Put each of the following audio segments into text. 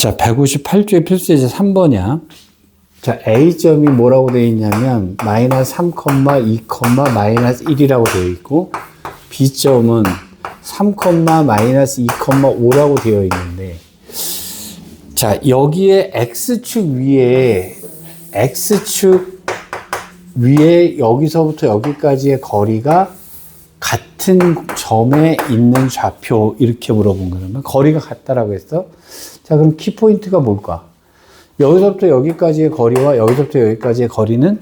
자, 158조의 필수예제 3번이야. 자, A점이 뭐라고 되어 있냐면, 마이너스 3, 2, 마이너스 1이라고 되어 있고, B점은 3, 마이너스 2, 5라고 되어 있는데, 자, 여기에 X축 위에 여기서부터 여기까지의 거리가 같은 점에 있는 좌표, 이렇게 물어본 거라면, 거리가 같다라고 했어. 자, 그럼 키포인트가 뭘까? 여기서부터 여기까지의 거리와 여기서부터 여기까지의 거리는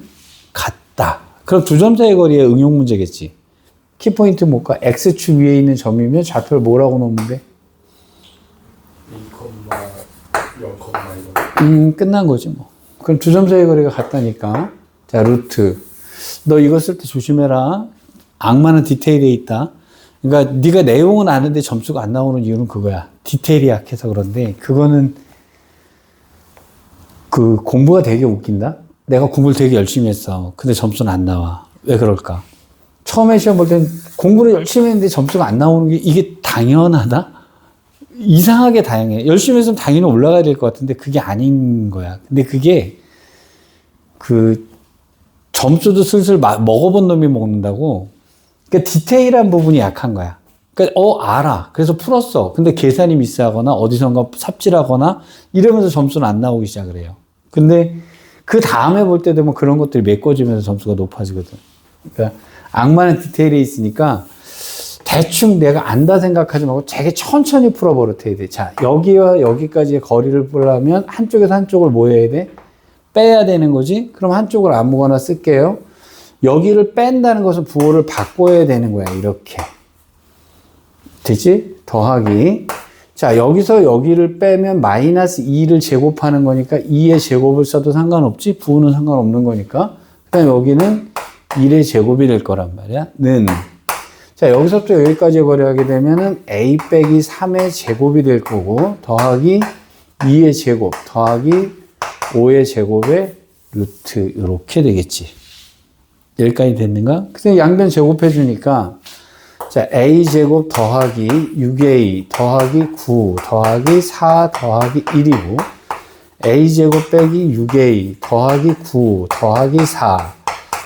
같다. 그럼 두 점 사이의 거리의 응용 문제겠지. 키포인트 뭘까? X축 위에 있는 점이면 좌표를 뭐라고 놓으면 돼? 2,0,0. 끝난 거지 뭐. 그럼 두 점 사이의 거리가 같다니까. 자, 루트. 너 이거 쓸 때 조심해라. 악마는 디테일에 있다. 그러니까 네가 내용은 아는데 점수가 안 나오는 이유는 그거야. 디테일이 약해서 그런데, 그거는 그 공부가 되게 웃긴다? 내가 공부를 되게 열심히 했어. 근데 점수는 안 나와. 왜 그럴까? 처음에 시험 볼 땐 공부를 열심히 했는데 점수가 안 나오는 게 이게 당연하다? 이상하게 다양해. 열심히 했으면 당연히 올라가야 될 것 같은데 그게 아닌 거야. 근데 그게 그 점수도 슬슬 먹어본 놈이 먹는다고. 그러니까 디테일한 부분이 약한 거야. 그러니까 알아. 그래서 풀었어. 근데 계산이 미스하거나 어디선가 삽질하거나 이러면서 점수는 안 나오기 시작을 해요. 근데 그 다음에 볼 때 되면 그런 것들이 메꿔지면서 점수가 높아지거든. 그러니까 악마는 디테일에 있으니까 대충 내가 안다 생각하지 말고 되게 천천히 풀어버릇해야 돼. 자, 여기와 여기까지의 거리를 풀려면 한쪽에서 한쪽을 뭐 해야 돼? 빼야 되는 거지? 그럼 한쪽을 아무거나 쓸게요. 여기를 뺀다는 것은 부호를 바꿔야 되는 거야. 이렇게. 되지? 더하기. 자, 여기서 여기를 빼면 마이너스 2를 제곱하는 거니까 2의 제곱을 써도 상관없지? 부호는 상관없는 거니까. 그 다음에 여기는 1의 제곱이 될 거란 말이야. 는. 자, 여기서부터 여기까지 거리하게 되면은 a 빼기 3의 제곱이 될 거고, 더하기 2의 제곱, 더하기 5의 제곱의 루트, 이렇게 되겠지. 여기까지 됐는가? 그래서 양변 제곱해 주니까, 자, a제곱 더하기 6a 더하기 9 더하기 4 더하기 1이고, a제곱 빼기 6a 더하기 9 더하기 4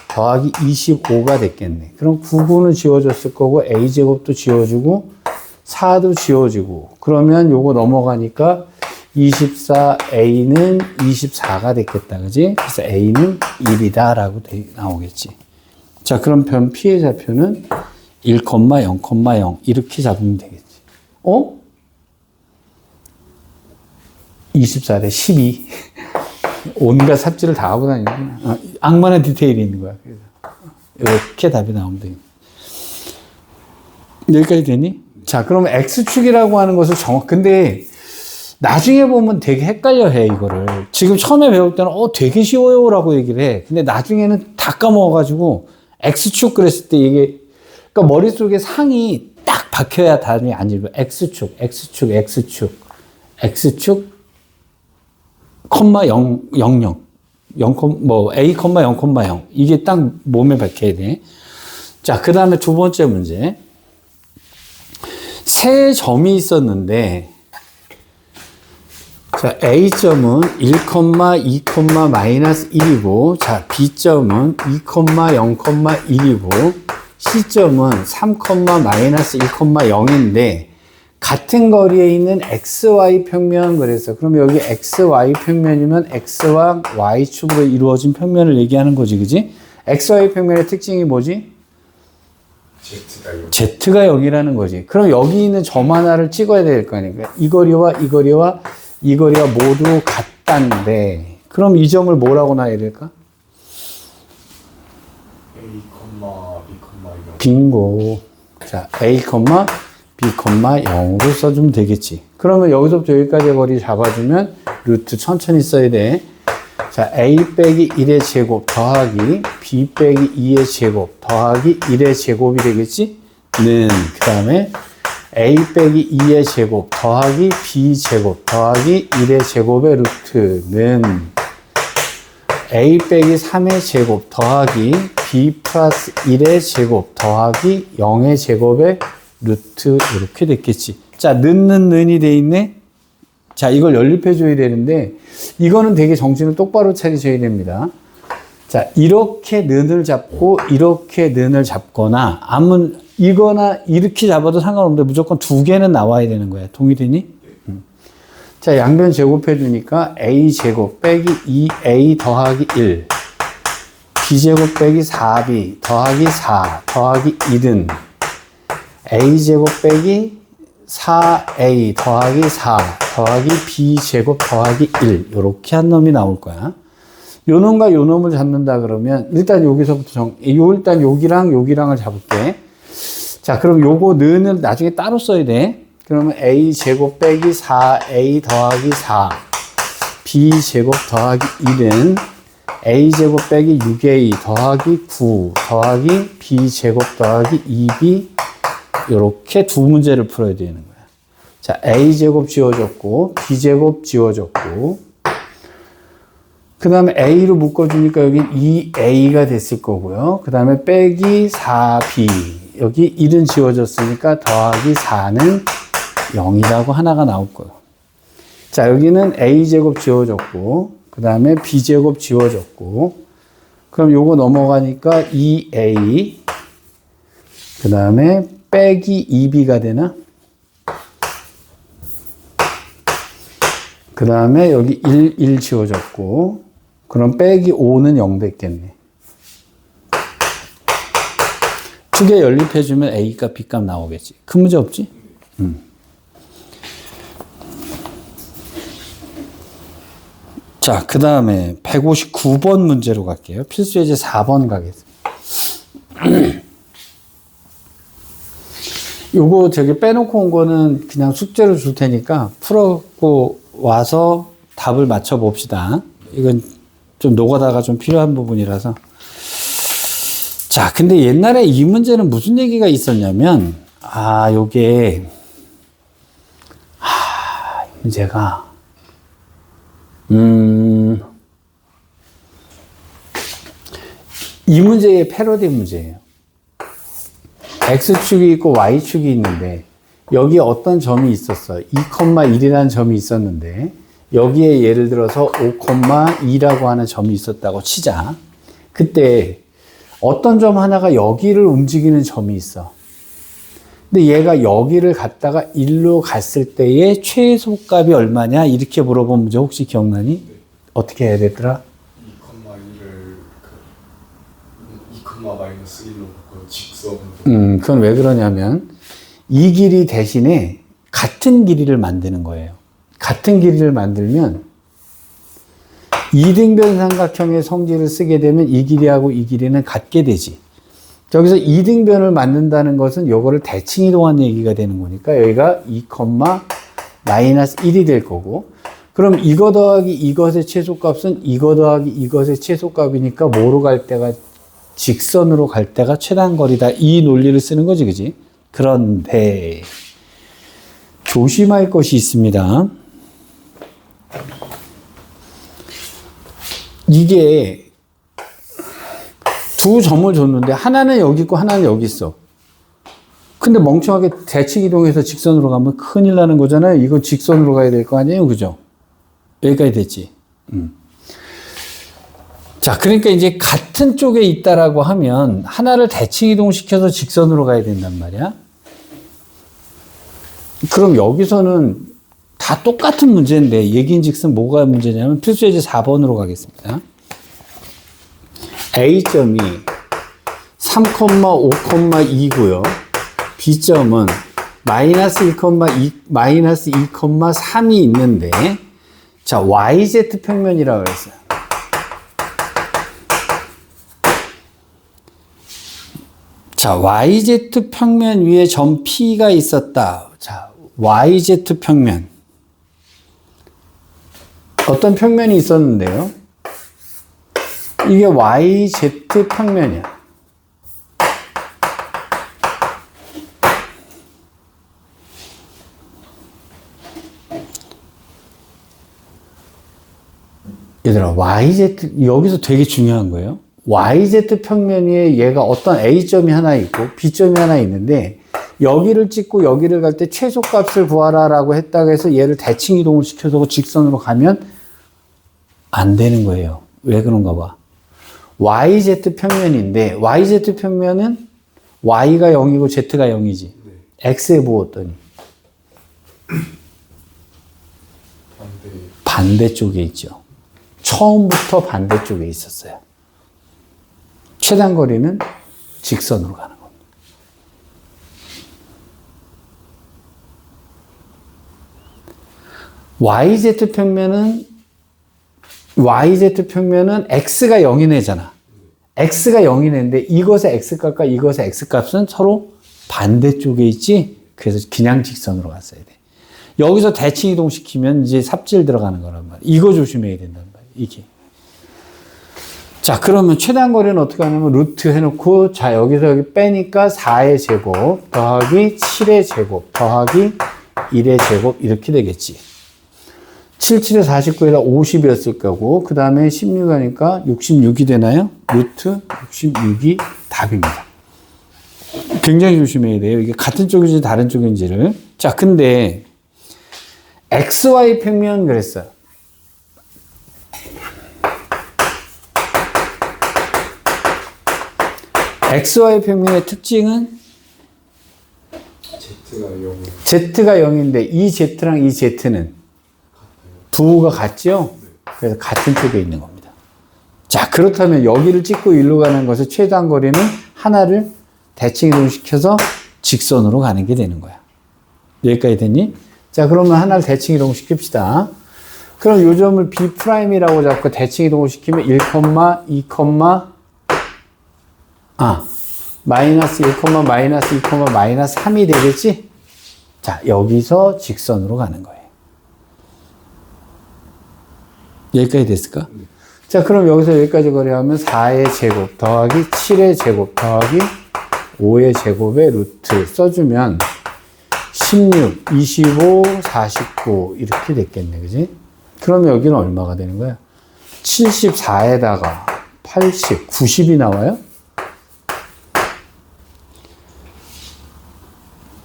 더하기 25가 됐겠네. 그럼 9, 9는 지워졌을 거고, a제곱도 지워지고, 4도 지워지고, 그러면 요거 넘어가니까 24a는 24가 됐겠다. 그지? 그래서 a는 1이다 라고 나오겠지. 자, 그럼 변 P의 좌표는 1,0,0 이렇게 잡으면 되겠지. 24대 12. 온갖 삽질을 다 하고 다니는구나. 악마는 디테일이 있는 거야. 그래서 이렇게 답이 나오면 되겠네. 여기까지 되니? 자, 그러면 X축이라고 하는 것을 근데 나중에 보면 되게 헷갈려 해, 이거를. 지금 처음에 배울 때는 되게 쉬워요 라고 얘기를 해. 근데 나중에는 다 까먹어가지고 X축 그랬을 때 이게, 그러니까 머릿속에 상이 딱 박혀야 다음에 안 읽어. X축, X축, X축, X축, 콤마 0, 0, 0, 0, A, 0,0. 이게 딱 몸에 박혀야 돼. 자, 그 다음에 두 번째 문제. 세 점이 있었는데, 자, A점은 1, 2, 마이너스 1이고, 자, B점은 2, 0, 1이고, C점은 3, 마이너스 1,0인데, 같은 거리에 있는 XY 평면 그래서 그럼 여기 XY 평면이면 X와 Y축으로 이루어진 평면을 얘기하는 거지, 그지? XY 평면의 특징이 뭐지? Z가 0이라는 거지. 그럼 여기 있는 점 하나를 찍어야 될 거 아닙니까? 이 거리와 이 거리와 이 거리가 모두 같단데, 그럼 이 점을 뭐라고 놔야 될까? A, B, 0. 빙고. 자, A, B,0로 써주면 되겠지. 그러면 여기서부터 여기까지의 거리 잡아주면 루트 천천히 써야 돼. 자, A 빼기 1의 제곱 더하기 B 빼기 2의 제곱 더하기 1의 제곱이 되겠지? 는, 그 다음에 A 빼기 2의 제곱 더하기 B 제곱 더하기 1의 제곱의 루트는 A 빼기 3의 제곱 더하기 B 플러스 1의 제곱 더하기 0의 제곱의 루트, 이렇게 됐겠지. 자, 는이 돼 있네? 자, 이걸 연립해줘야 되는데, 이거는 되게 정신을 똑바로 차리셔야 됩니다. 자, 이렇게 는을 잡고, 이렇게 는을 잡거나, 이거나 이렇게 잡아도 상관없는데 무조건 두 개는 나와야 되는 거야. 동의되니? 자, 양변 제곱해주니까 a제곱 빼기 2a 더하기 1. b제곱 빼기 4b 더하기 4 더하기 1은 a제곱 빼기 4a 더하기 4 더하기 b제곱 더하기 1. 요렇게 한 놈이 나올 거야. 요 놈과 요 놈을 잡는다 그러면 일단 여기서부터 일단 여기랑을 잡을게. 자, 그럼 요거 는을 나중에 따로 써야 돼. 그러면 a제곱 빼기 4a 더하기 4 b제곱 더하기 1은 a제곱 빼기 6a 더하기 9 더하기 b제곱 더하기 2b 요렇게 두 문제를 풀어야 되는 거야. 자, a제곱 지워졌고 b제곱 지워졌고 그 다음에 a로 묶어주니까 여기 2a가 됐을 거고요. 그 다음에 빼기 4b 여기 1은 지워졌으니까 더하기 4는 0이라고 하나가 나올 거예요. 자, 여기는 a제곱 지워졌고 그 다음에 b제곱 지워졌고 그럼 요거 넘어가니까 2a 그 다음에 빼기 2b가 되나? 그 다음에 여기 1 지워졌고 그럼 빼기 5는 0 됐겠네. 두 개 연립해주면 a값 b값 나오겠지. 큰 문제 없지? 자, 그 다음에 159번 문제로 갈게요. 필수 예제 4번 가겠습니다. 요거 저기 빼놓고 온 거는 그냥 숙제로 줄 테니까 풀었고 와서 답을 맞춰 봅시다. 이건 좀 노가다가 좀 필요한 부분이라서. 자, 근데 옛날에 이 문제는 무슨 얘기가 있었냐면, 요게, 이 문제가, 이 문제의 패러디 문제예요. X축이 있고 Y축이 있는데 여기에 어떤 점이 있었어. 2,1이라는 점이 있었는데 여기에 예를 들어서 5,2라고 하는 점이 있었다고 치자. 그때 어떤 점 하나가 여기를 움직이는 점이 있어. 근데 얘가 여기를 갔다가 1로 갔을 때의 최소값이 얼마냐? 이렇게 물어본 문제 혹시 기억나니? 네. 어떻게 해야 되더라? 2,1을 2, 마이너스 1로 바꿔 직선으로. 그건 왜 그러냐면 이 길이 대신에 같은 길이를 만드는 거예요. 같은 길이를 만들면 이등변 삼각형의 성질을 쓰게 되면 이 길이하고 이 길이는 같게 되지. 저기서 이등변을 만든다는 것은 요거를 대칭 이동한 얘기가 되는 거니까 여기가 2, 마이너스 1이 될 거고 그럼 이거 더하기 이것의 최소값은 이거 더하기 이것의 최소값이니까 뭐로 갈 때가 직선으로 갈 때가 최단거리다. 이 논리를 쓰는 거지, 그지? 그런데 조심할 것이 있습니다. 이게 두 점을 줬는데 하나는 여기 있고 하나는 여기 있어. 근데 멍청하게 대칭 이동해서 직선으로 가면 큰일 나는 거잖아요. 이거 직선으로 가야 될 거 아니에요, 그죠? 여기까지 됐지. 자, 그러니까 이제 같은 쪽에 있다라고 하면 하나를 대칭 이동시켜서 직선으로 가야 된단 말이야. 그럼 여기서는 다 똑같은 문제인데 얘기인즉슨 뭐가 문제냐면 필수 예제 4번으로 가겠습니다. A점이 3,5,2고요. B점은 마이너스 1,2, 마이너스 2,3이 있는데 자, YZ 평면이라고 했어요. 자, YZ 평면 위에 점 P가 있었다. 자, YZ 평면. 어떤 평면이 있었는데요? 이게 YZ 평면이야. 얘들아, YZ, 여기서 되게 중요한 거예요. YZ 평면 위에 얘가 어떤 A점이 하나 있고 B점이 하나 있는데 여기를 찍고 여기를 갈 때 최소값을 구하라라고 했다고 해서 얘를 대칭 이동을 시켜서 직선으로 가면 안 되는 거예요. 왜 그런가 봐. YZ 평면인데 YZ 평면은 Y가 0이고 Z가 0이지. X에 부었더니 반대쪽에 있죠. 처음부터 반대쪽에 있었어요. 최단 거리는 직선으로 가는 겁니다. YZ 평면은 X가 0인 애잖아. X가 0인 애인데 이것의 X값과 이것의 X값은 서로 반대쪽에 있지? 그래서 그냥 직선으로 갔어야 돼. 여기서 대칭 이동시키면 이제 삽질 들어가는 거란 말이야. 이거 조심해야 된단 말이야. 이게. 자, 그러면 최단 거리는 어떻게 하냐면 루트 해놓고 자, 여기서 여기 빼니까 4의 제곱 더하기 7의 제곱 더하기 1의 제곱 이렇게 되겠지. 7, 7에 49에다 50이었을 거고 그 다음에 16하니까 66이 되나요? 루트 66이 답입니다. 굉장히 조심해야 돼요. 이게 같은 쪽인지 다른 쪽인지를. 자, 근데 XY 평면 그랬어요. XY 평면의 특징은 Z가 0인데 이 Z랑 이 Z는 부호가 같죠? 그래서 같은 쪽에 있는 겁니다. 자, 그렇다면 여기를 찍고 일로 가는 것의 최단 거리는 하나를 대칭 이동시켜서 직선으로 가는 게 되는 거야. 여기까지 됐니? 자, 그러면 하나를 대칭 이동시킵시다. 그럼 요 점을 B'이라고 잡고 대칭 이동을 시키면 1, 2, 마이너스 1, 마이너스 2, 마이너스 3이 되겠지? 자, 여기서 직선으로 가는 거예요. 여기까지 됐을까? 자, 그럼 여기서 여기까지 거리하면 4의 제곱 더하기 7의 제곱 더하기 5의 제곱의 루트 써주면 16, 25, 49 이렇게 됐겠네, 그지? 그러면 여기는 얼마가 되는 거야? 74에다가 80, 90이 나와요?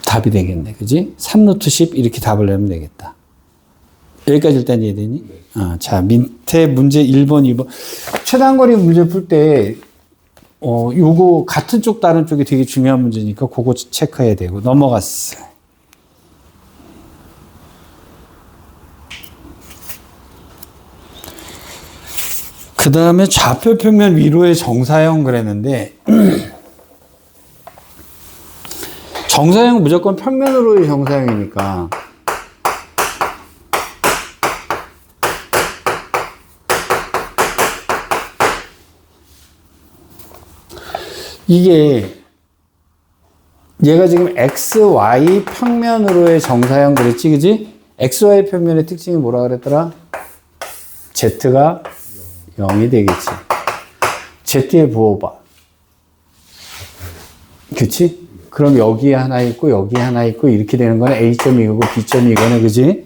답이 되겠네, 그지? 3루트 10 이렇게 답을 내면 되겠다. 여기까지 일단 이해되니? 자, 밑에 문제 1번, 2번. 최단거리 문제 풀 때, 요거 같은 쪽, 다른 쪽이 되게 중요한 문제니까 그거 체크해야 되고. 넘어갔어. 그 다음에 좌표 평면 위로의 정사형 그랬는데, 정사형은 무조건 평면으로의 정사형이니까, 이게 얘가 지금 XY 평면으로의 정사형 그랬지, 그지? XY 평면의 특징이 뭐라 그랬더라? Z가 0이 되겠지. Z의 부호봐. 그치? 그럼 여기에 하나 있고 여기에 하나 있고 이렇게 되는 거는 A점이고 B점이거나, 그지?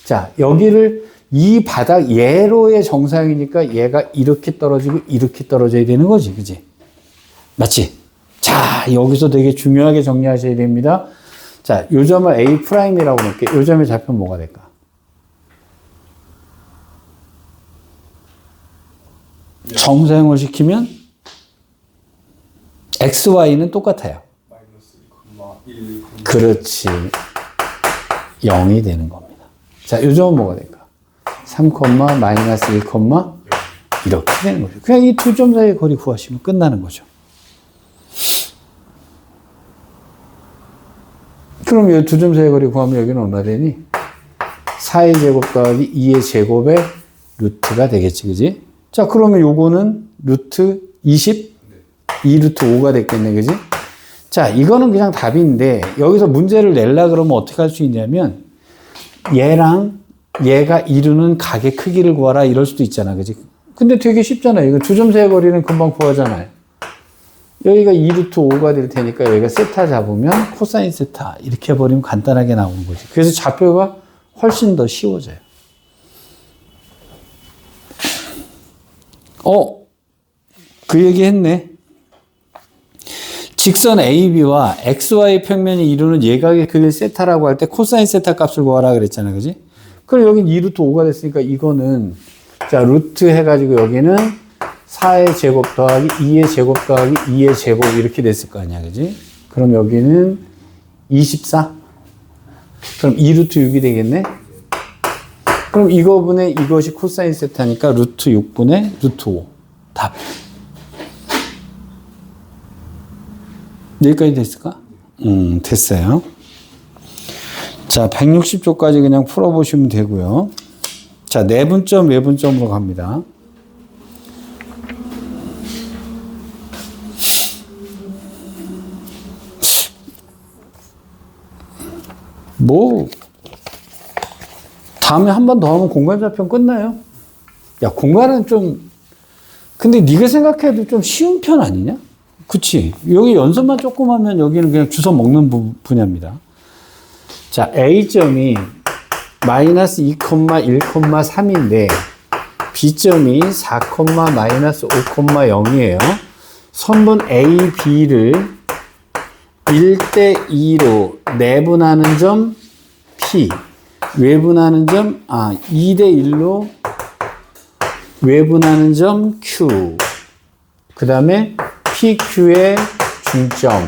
자, 여기를 이 바닥 예로의 정사형이니까 얘가 이렇게 떨어지고 이렇게 떨어져야 되는 거지, 그지? 맞지? 자, 여기서 되게 중요하게 정리하셔야 됩니다. 자, 요 점을 A'이라고 놓을게. 요 점의 좌표는 뭐가 될까? 정사형을 시키면 XY는 똑같아요. 그렇지. 0이 되는 겁니다. 자, 요 점은 뭐가 될까? 3, 마이너스 1, 이렇게 되는 거죠. 그냥 이 두 점 사이의 거리 구하시면 끝나는 거죠. 그럼 이 두 점 사이의 거리 구하면 여기는 얼마 되니? 4의 제곱 더하기 2의 제곱의 루트가 되겠지, 그지? 자, 그러면 요거는 루트 20? 2루트 5가 됐겠네, 그지? 자, 이거는 그냥 답인데, 여기서 문제를 내려 그러면 어떻게 할 수 있냐면, 얘랑 얘가 이루는 각의 크기를 구하라, 이럴 수도 있잖아, 그지? 근데 되게 쉽잖아요. 이거 두 점 사이의 거리는 금방 구하잖아요. 여기가 2루트 5가 될 테니까 여기가 세타 잡으면 코사인 세타 이렇게 해버리면 간단하게 나오는 거지. 그래서 좌표가 훨씬 더 쉬워져요. 그 얘기 했네. 직선 AB와 XY 평면이 이루는 예각의 크기를 세타라고 할 때 코사인 세타 값을 구하라 그랬잖아. 그지? 그럼 여긴 2루트 5가 됐으니까 이거는 자, 루트 해가지고 여기는 4의 제곱 더하기 2의 제곱 더하기 2의 제곱 이렇게 됐을 거 아니야. 그지? 그럼 여기는 24? 그럼 2루트 6이 되겠네? 그럼 이거분의 이것이 코사인 세타니까 루트 6분의 루트 5. 답. 여기까지 됐을까? 됐어요. 자, 160쪽까지 그냥 풀어보시면 되고요. 자, 내분점, 외분점으로 갑니다. 뭐 다음에 한 번 더 하면 공간좌표 끝나요. 야, 공간은 좀 근데 네가 생각해도 좀 쉬운 편 아니냐? 그치? 여기 연습만 조금 하면 여기는 그냥 주워 먹는 분야입니다. 자, A점이 마이너스 2,1,3인데 B점이 4, 마이너스 5,0이에요. 선분 A, B를 1대2로 내분하는 점 P, 외분하는 점, 2대1로 외분하는 점 Q, 그 다음에 PQ의 중점.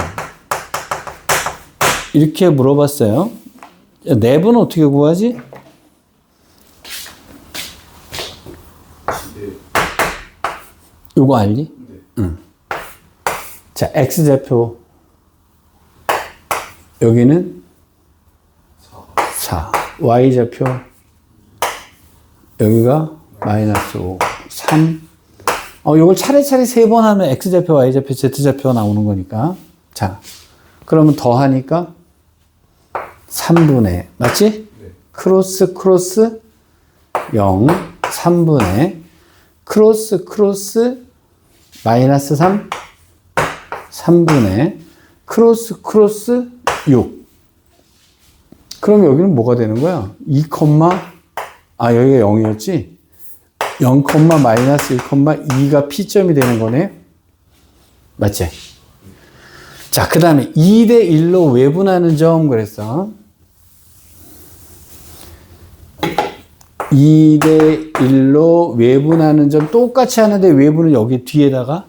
이렇게 물어봤어요. 내분은 어떻게 구하지? 이거 알지? 네. 응. 자, X좌표. 여기는 4. Y좌표. 여기가 마이너스 5. 3. 이걸 차례차례 3번 하면 X좌표, Y좌표, Z좌표가 나오는 거니까. 자, 그러면 더하니까 3분의, 맞지? 네. 크로스, 0. 3분의, 크로스, 마이너스 3. 3분의, 크로스, 6. 그럼 여기는 뭐가 되는 거야? 2, 여기가 0이었지? 0, 마이너스 1,2가 P점이 되는 거네? 맞지? 자, 그 다음에 2대1로 외분하는 점 그랬어. 2대1로 외분하는 점 똑같이 하는데 외분은 여기 뒤에다가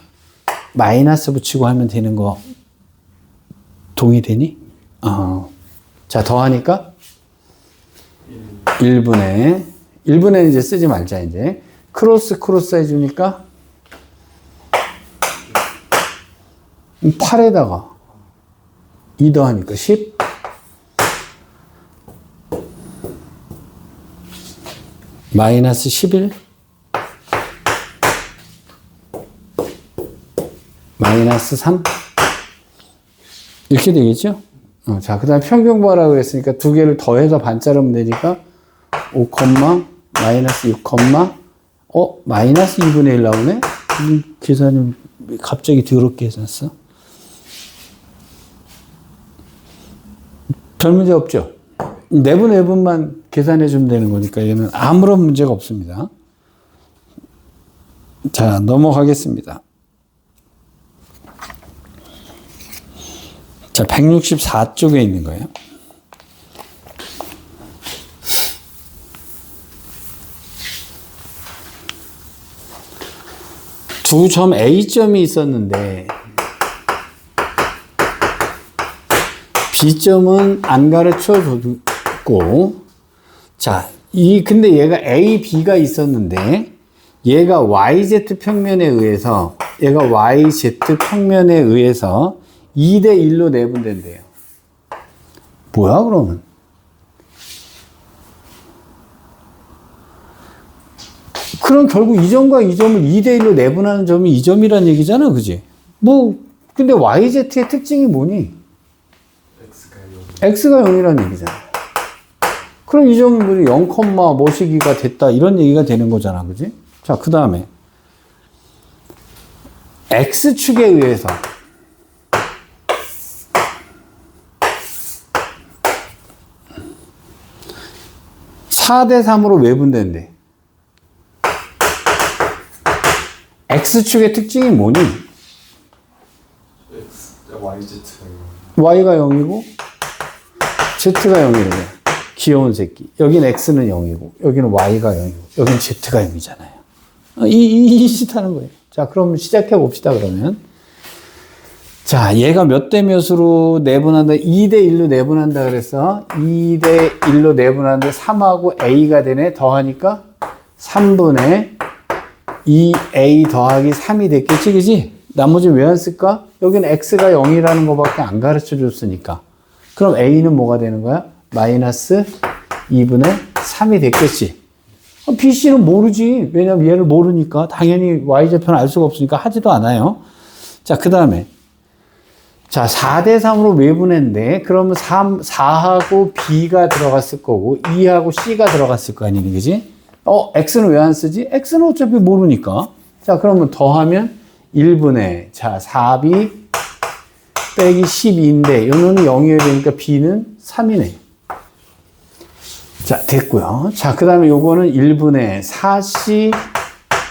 마이너스 붙이고 하면 되는 거 동의되니? 자, 더하니까 1분의 이제 쓰지 말자, 이제. 크로스 해주니까 8에다가 2 더하니까 10. 마이너스 11. 마이너스 3. 이렇게 되겠죠? 자, 그 다음 평균 구하라고 그랬으니까 두 개를 더해서 반 자르면 되니까 5, 마이너스 6, 마이너스 2분의 1 나오네? 계산이 갑자기 더럽게 해놨어? 별 문제 없죠? 내분, 외분만 계산해주면 되는 거니까 얘는 아무런 문제가 없습니다. 자, 넘어가겠습니다. 자, 164쪽에 있는 거예요. 두 점 A점이 있었는데 B점은 안 가르쳐 줬고, 자, 근데 얘가 A, B가 있었는데 얘가 YZ 평면에 의해서 2대1로 내분된대요. 뭐야, 그러면? 그럼 결국 이 점과 이 점을 2대1로 내분하는 점이 이 점이란 얘기잖아, 그지? 근데 YZ의 특징이 뭐니? X가 0이란 얘기잖아. 그럼 이 점이 0, 뭐시기가 됐다, 이런 얘기가 되는 거잖아, 그지? 자, 그 다음에 X축에 의해서 4대3으로 외분된대. X축의 특징이 뭐니? YZ가 y가 0이고 z가 0이래. 귀여운 새끼. 여긴 x는 0이고 여기는 y가 0이고 여긴 z가 0이잖아요. 이 짓 하는 거예요. 자, 그럼 시작해 봅시다, 그러면. 자, 얘가 몇 대 몇으로 내분한다? 2대 1로 내분한다 그랬어. 2대 1로 내분하는데 3하고 a가 되네. 더하니까 3분의 2a 더하기 3이 됐겠지, 그지? 나머지 왜 안 쓸까? 여기는 x가 0이라는 거밖에 안 가르쳐 줬으니까. 그럼 a는 뭐가 되는 거야? 마이너스 2분의 3이 됐겠지. bc는 모르지. 왜냐면 얘를 모르니까. 당연히 y좌표는 알 수가 없으니까 하지도 않아요. 자, 그 다음에. 자, 4대 3으로 외분했는데, 그러면 4하고 b가 들어갔을 거고, 2하고 c가 들어갔을 거 아니니, 그지? x는 왜 안 쓰지? x는 어차피 모르니까. 자, 그러면 더하면 1분의, 자, 4b 빼기 12인데, 요는 0이어야 되니까 b는 3이네. 자, 됐고요. 자, 그 다음에 요거는 1분의 4c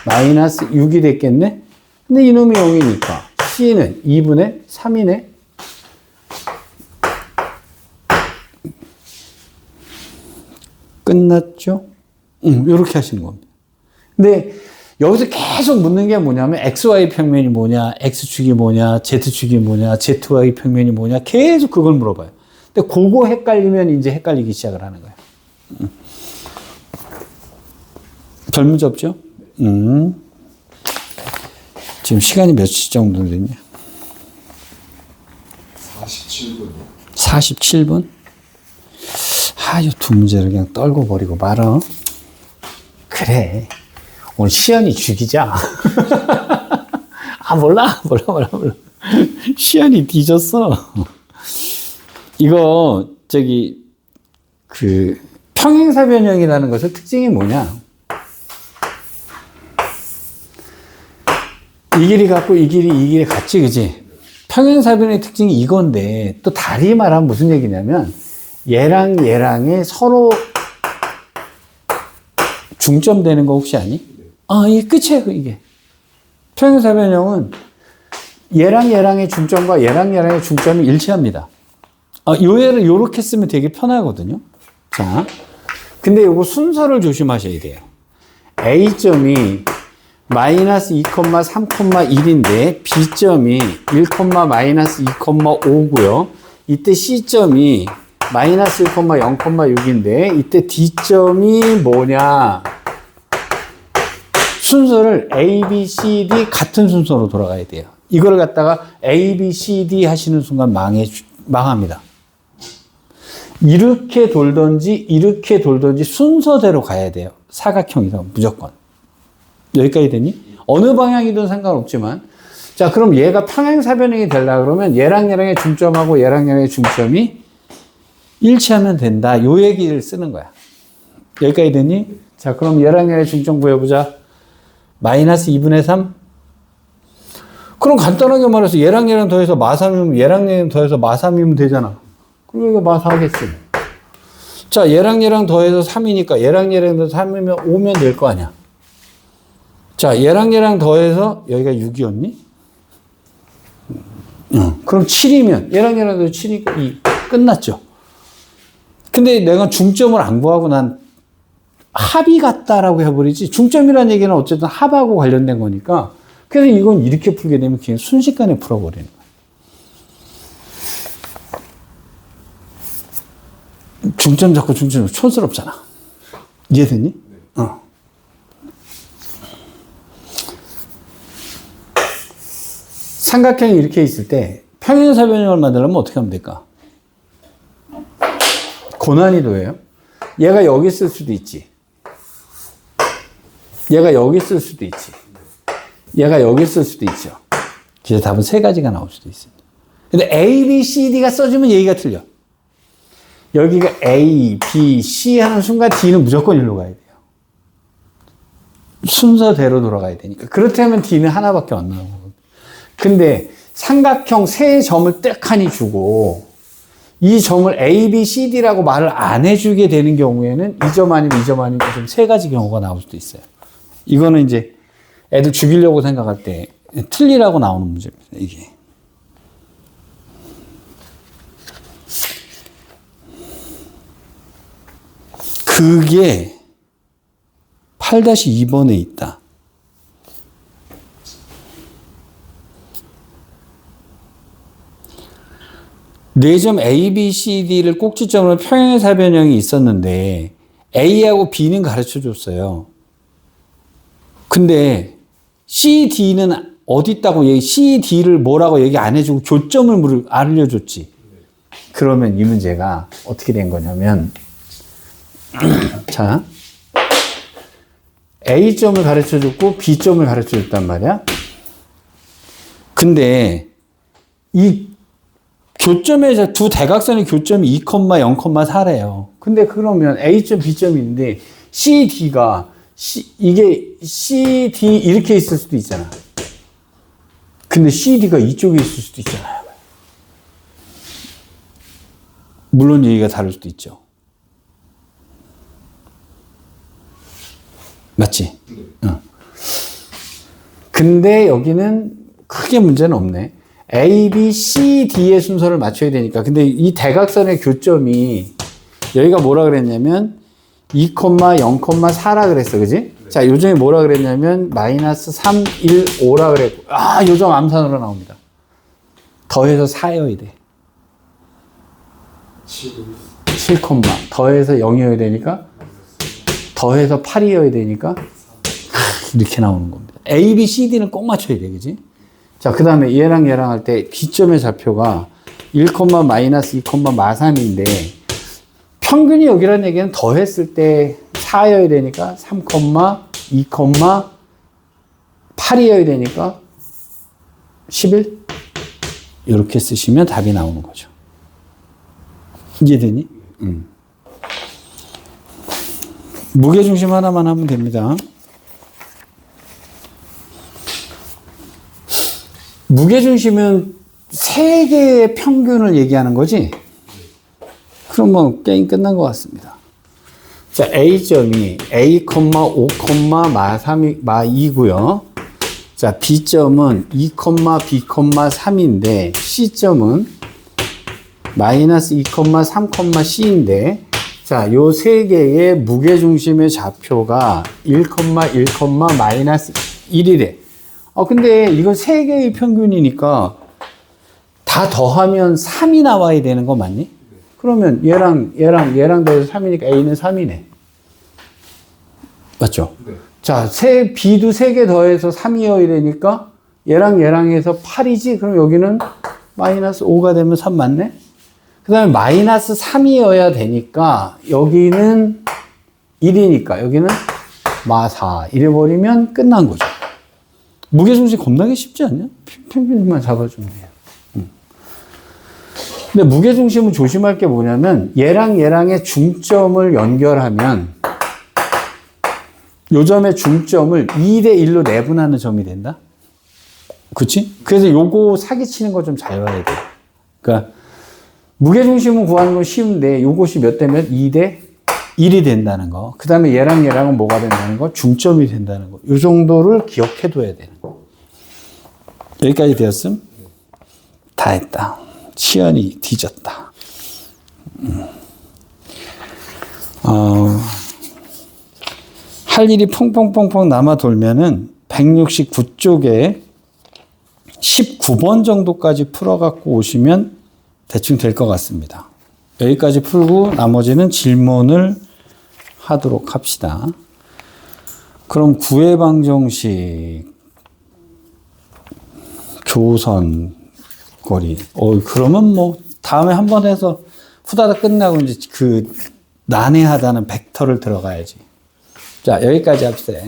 마이너스 6이 됐겠네? 근데 이놈이 0이니까 c는 2분의 3이네? 끝났죠? 요렇게 하시는 겁니다. 근데 여기서 계속 묻는 게 뭐냐면 XY 평면이 뭐냐, X축이 뭐냐, Z축이 뭐냐, ZY 평면이 뭐냐, 계속 그걸 물어봐요. 근데 그거 헷갈리면 이제 헷갈리기 시작을 하는 거예요. 별 문제 없죠? 지금 시간이 몇 시 정도 됐냐? 47분이요. 47분? 이 두 문제를 그냥 떨고 버리고 말아. 그래. 오늘 시연이 죽이자. 몰라. 시연이 뒤졌어. 이거, 평행사변형이라는 것의 특징이 뭐냐? 이 길이 같고 이 길이 같지, 그지? 평행사변의 특징이 이건데, 또 다리 말하면 무슨 얘기냐면, 얘랑 얘랑이 서로 중점되는 거 혹시 아니? 이게 끝이에요, 이게. 평행사변형은 얘랑 얘랑의 중점과 얘랑 얘랑의 중점이 일치합니다. 요 애를 요렇게 쓰면 되게 편하거든요. 자, 근데 요거 순서를 조심하셔야 돼요. A점이 마이너스 2,3,1인데 B점이 1, 마이너스 2,5고요. 이때 C점이 마이너스 1,0,6인데 이때 D점이 뭐냐? 순서를 A, B, C, D 같은 순서로 돌아가야 돼요. 이걸 갖다가 A, B, C, D 하시는 순간 망합니다. 이렇게 돌던지 순서대로 가야 돼요. 사각형이서 무조건. 여기까지 되니? 어느 방향이든 상관없지만. 자, 그럼 얘가 평행사변형이 되려고 그러면 얘랑 얘랑의 중점하고 얘랑 얘랑의 중점이 일치하면 된다. 요 얘기를 쓰는 거야. 여기까지 되니? 자, 그럼 얘랑 얘랑의 중점 구해보자. 마이너스 2분의 3? 그럼 간단하게 말해서 얘랑 얘랑 더해서 마3이면 얘랑 얘랑 더해서 마3이면 되잖아. 그럼 이거 마4 하겠지. 자, 얘랑 얘랑 더해서 3이니까 얘랑 얘랑 더해서 3이면 5면 될 거 아니야. 자, 얘랑 얘랑 더해서 여기가 6이었니? 그럼 7이면 얘랑 얘랑 더해서 7이니까 2. 끝났죠. 근데 내가 중점을 안 구하고 난 합이 같다라고 해버리지. 중점이라는 얘기는 어쨌든 합하고 관련된 거니까. 그래서 이건 이렇게 풀게 되면 그냥 순식간에 풀어버리는 거야. 중점 잡고 중점 촌스럽잖아. 이해되니? 네. 삼각형이 이렇게 있을 때 평행사변형을 만들려면 어떻게 하면 될까? 고난이도예요. 얘가 여기 있을 수도 있지. 얘가 여기 있을 수도 있지. 얘가 여기 있을 수도 있죠. 그래서 답은 세 가지가 나올 수도 있습니다. 근데 A, B, C, D가 써주면 얘기가 틀려. 여기가 A, B, C 하는 순간 D는 무조건 일로 가야 돼요. 순서대로 돌아가야 되니까. 그렇다면 D는 하나밖에 안 나오고. 근데 삼각형 세 점을 뜩하니 주고 이 점을 A, B, C, D라고 말을 안 해주게 되는 경우에는 이 점 아니면 이 점 아니면 좀 세 가지 경우가 나올 수도 있어요. 이거는 이제 애들 죽이려고 생각할 때 틀리라고 나오는 문제입니다. 이게. 그게 8-2번에 있다. 네 점 A, B, C, D를 꼭지점으로 평행의 사변형이 있었는데 A하고 B는 가르쳐 줬어요. 근데 C, D는 어디 있다고 C, D를 뭐라고 얘기 안 해주고 교점을 알려줬지. 그러면 이 문제가 어떻게 된 거냐면 자 A점을 가르쳐 줬고 B점을 가르쳐 줬단 말이야. 근데 이 교점에서 두 대각선의 교점이 2,0,4래요. 근데 그러면 A점, B점이 있는데 CD가 이게 CD 이렇게 있을 수도 있잖아. 근데 CD가 이쪽에 있을 수도 있잖아요. 물론 얘기가 다를 수도 있죠. 맞지? 응. 근데 여기는 크게 문제는 없네. A, B, C, D의 순서를 맞춰야 되니까. 근데 이 대각선의 교점이 여기가 뭐라 그랬냐면 2,0,4라 그랬어. 그지? 네. 자, 요점이 뭐라 그랬냐면 마이너스 3, 1, 5라 그랬고. 아, 요점 암산으로 나옵니다. 더해서 4여야 돼. 7, 더해서 0이어야 되니까 더해서 8이어야 되니까 이렇게 나오는 겁니다. A, B, C, D는 꼭 맞춰야 돼. 그지? 자, 그 다음에 얘랑 할 때 B점의 좌표가 1,-2,3인데 평균이 여기라는 얘기는 더했을 때 4여야 되니까 3,2,8이어야 되니까 11? 이렇게 쓰시면 답이 나오는 거죠. 이해되니? 무게중심 하나만 하면 됩니다. 무게중심은 세 개의 평균을 얘기하는 거지? 그럼 뭐 게임 끝난 것 같습니다. 자, A점이 A,5,2고요. 자, B점은 2,B,3인데 C점은 마이너스 2,3,C인데 자, 요 세 개의 무게중심의 좌표가 1, 마이너스 1이래. 근데 이거 세 개의 평균이니까 다 더하면 3이 나와야 되는 거 맞니? 그러면 얘랑 더해서 3이니까 A는 3이네. 맞죠? 네. 자, B도 3개 더해서 3이어야 되니까 얘랑 해서 8이지? 그럼 여기는 마이너스 5가 되면 3 맞네? 그 다음에 마이너스 3이어야 되니까 여기는 1이니까 여기는 마4 이래버리면 끝난 거죠. 무게중심 겁나게 쉽지 않냐? 평균만 잡아주면 돼요. 근데 무게중심은 조심할 게 뭐냐면 얘랑의 중점을 연결하면 요 점의 중점을 2대1로 내분하는 점이 된다? 그치? 그래서 요거 사기치는 거 좀 잘 봐야 돼. 그러니까 무게중심은 구하는 건 쉬운데 요것이 몇 대 몇? 2대1이 된다는 거. 그 다음에 얘랑은 뭐가 된다는 거? 중점이 된다는 거. 요 정도를 기억해 둬야 되는 거. 여기까지 되었음? 다 했다. 시연이 뒤졌다. 할 일이 퐁퐁퐁퐁 남아 돌면은 169쪽에 19번 정도까지 풀어갖고 오시면 대충 될 것 같습니다. 여기까지 풀고 나머지는 질문을 하도록 합시다. 그럼 구해방정식, 교선, 거리. 그러면 뭐 다음에 한 번 해서 후다닥 끝나고 이제 그 난해하다는 벡터를 들어가야지. 자, 여기까지 합시다.